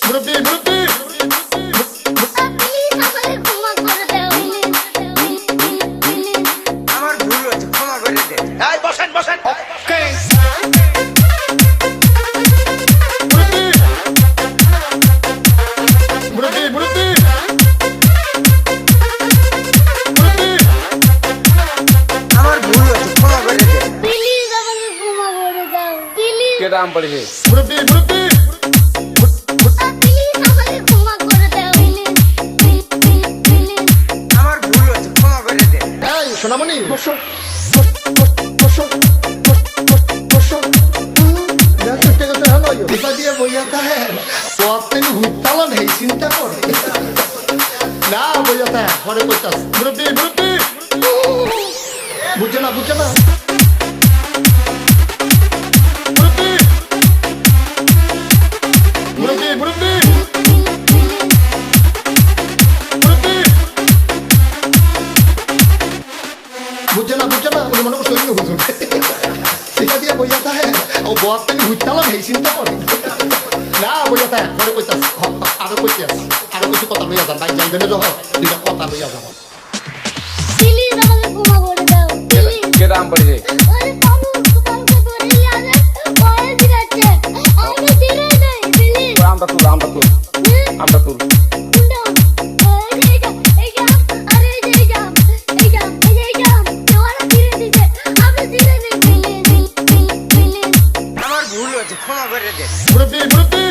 মুরব্বি মুরব্বি আমার ভুল হয়েছে, ক্ষমা করে দে। এই বসেন বসেন। ওকে মুরব্বি মুরব্বি মুরব্বি আমার ভুল হয়েছে, ক্ষমা করে দে। প্লিজ আমাকে ক্ষমা করে দাও প্লিজ কে দাম পড়েছে? মুরব্বি মুরব্বি প্লিজ আমাকে ক্ষমা করে দাও প্লিজ আমার ভুল হয়েছে, ক্ষমা করে দে। এই সোনামণি বসো বসো বসো দিপা দিয়ে বইয়াতা হ্যাঁ তো আপনি হুইতালা নেই চিন্তা করে না বইয়াতা পরে কইতাস মুরব্বি মুরব্বি বুঝছে না মুরব্বি মুরব্বি মুরব্বি মুরব্বি বুঝছে না উনি মনে করছে অন্য হুজুর দিপা দিয়ে বইয়াতা হ্যাঁ ও বাপ তুমি হুইতালা নেই চিন্তা করে না বইয়াতা পরে কইতাস আরো কিছু কথা লইয়া যান ভাই যাইবেন যখন দুইটা কথা লইয়া যাবো প্লিজ আমাকে ক্ষমা করে দাও প্লিজ কে দাম পড়েছে? আরে বাবু কালকে ধরে লাগে পরে দিরাচ্ছে আমাকে দিরে নাই প্লিজ আমটা তুল আমটা তুল। আমার ভুল হয়েছে, ক্ষমা করে দে। মুরব্বি মুরব্বি